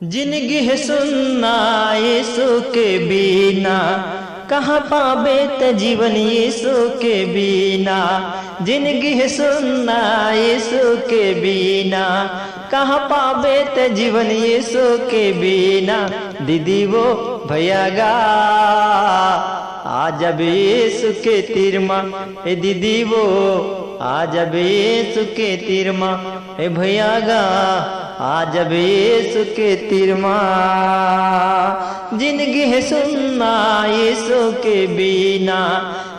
जिंदगी है सुनना यीशु के बिना, कहाँ पावे त जीवन यीशु के बिना। जिंदगी है सुनना यीशु के बिना, कहाँ पावे त जीवन यीशु के बिना। दीदी वो भैया गा आज अब यीशु के तिरमा, ए दीदी वो आज अब यीशु के तिरमा, ए भैया गा आज अब यीशु के तिरमा। जिंदगी है सुनना यीशु के बिना,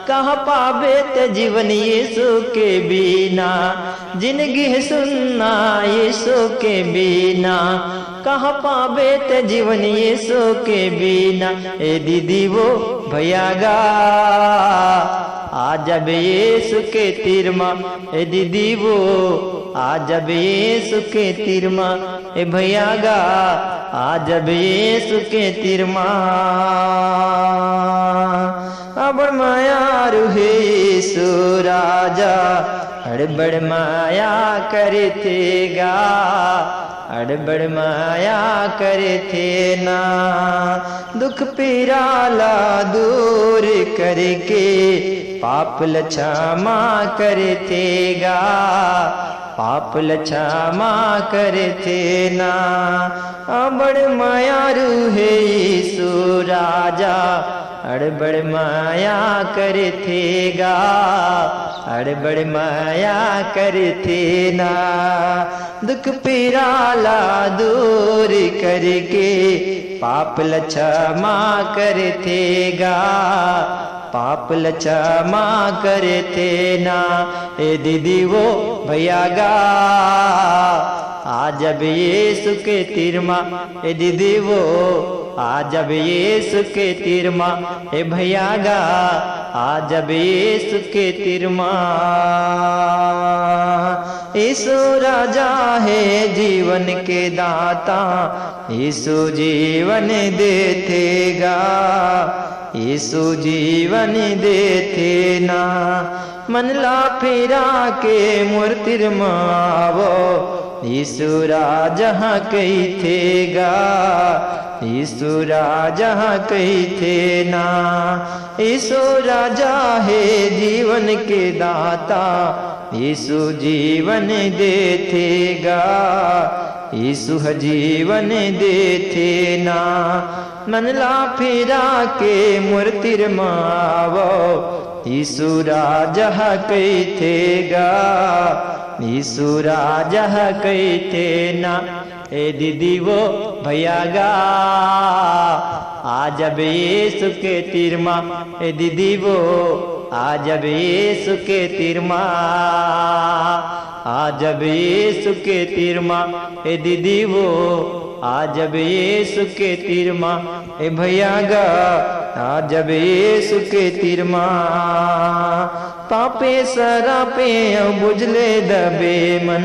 कहाँ पावे त जीवन यीशु के बिना। जिंदगी है सुनना यीशु के बिना, कहाँ पावे त जीवन यीशु के बिना। ए दीदी वो भैया गा आज अब यीशु के तिरमा, ए दीदी वो आज अब यीशु के तिरमा, ए भैया गा आज अब यीशु के तिरमा। अब माया रूहे यीशु राजा, अड़बड़ माया करते गा, अड़बड़ माया करते ना। दुख पीराला दूर करके, पाप क्षमा करते गा, पाप क्षमा करते ना। अबड़ माया रूहे यीशु राजा, अड़बड़ माया करते गा, अड़बड़ माया करते ना। दुख पीराला दूर करके, पाप क्षमा करते गा, पाप क्षमा करते ना। ए दीदी वो भैया गा आज अब यीशु के तिरमा, ए दीदी वो आज अब यीशु के तिरमा, ए भैया गा आज अब यीशु के तिरमा। यीशु राजा है जीवन के दाता, यीशु जीवन देतेगा, यीशु जीवन देते ना। मनला फिरा के मूर्तिर मावो, यीशु राजा कही थेगा, यीशु राजा कही थे ना। यीशु राजा है जीवन के दाता, यीशु जीवन देतेगा, यीशु जीवन देते ना। मनला फिरा के मूर्तिर मावो, यीशु राजा कही थेगा, यीशु राजा कही थे ना। ए दीदी वो भैया गा आज अब यीशु के तिरमा, ए दीदी वो आज अब यीशु के तिरमा, आज अब यीशु के तिरमा, ए दीदी वो आज अब यीशु के तिरमा, ए भैया गा आज अब यीशु के तिरमा। पापे सरापे बुझले दबे मन,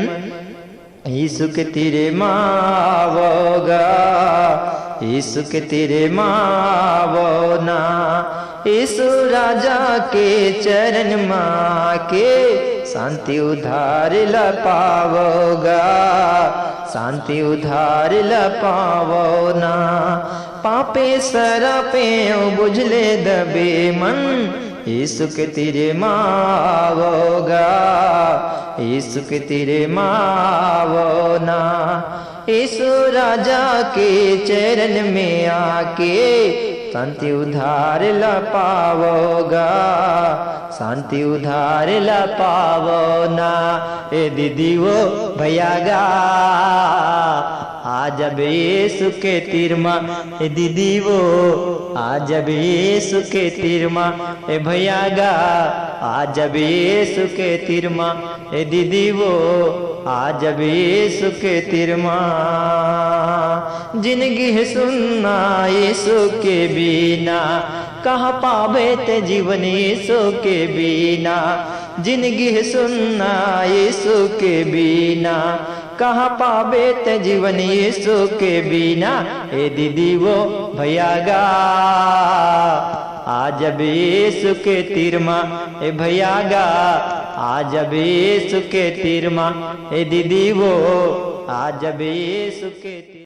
यीशु के तिरे मावोगा, यीशु के तिरे मावो ना। यीशु राजा के चरण माँ के, शांति उधार ला पावोगा, शांति उधार ला पावो ना। पापे सरापे बुझले दबे मन, यीशु के तिरे मावोगा, यीशु के तिरे मावो ना। यीशु राजा के चरण में आके, शांति उधार ला पावोगा, शांति उधार ला पावो ना। ए दीदी वो भैया गा आज अब यीशु के तिरमा, ए दीदी वो आज अब यीशु के तिरमा, ए भैया गा आज अब यीशु के तिरमा, ए दीदी वो आज अब यीशु के तिरमा। जिंदगी है सुनना यीशु के बिना, कहाँ पावे ते जीवन यीशु के बिना। जिंदगी है सुनना यीशु के बिना, कहाँ पावे ते जीवन यीशु के बिना। ए दीदी वो भैया गा आज अब यीशु के तिरमा, ए भैया गा आज अब यीशु के तिरमा, ए दीदी वो आज अब यीशु के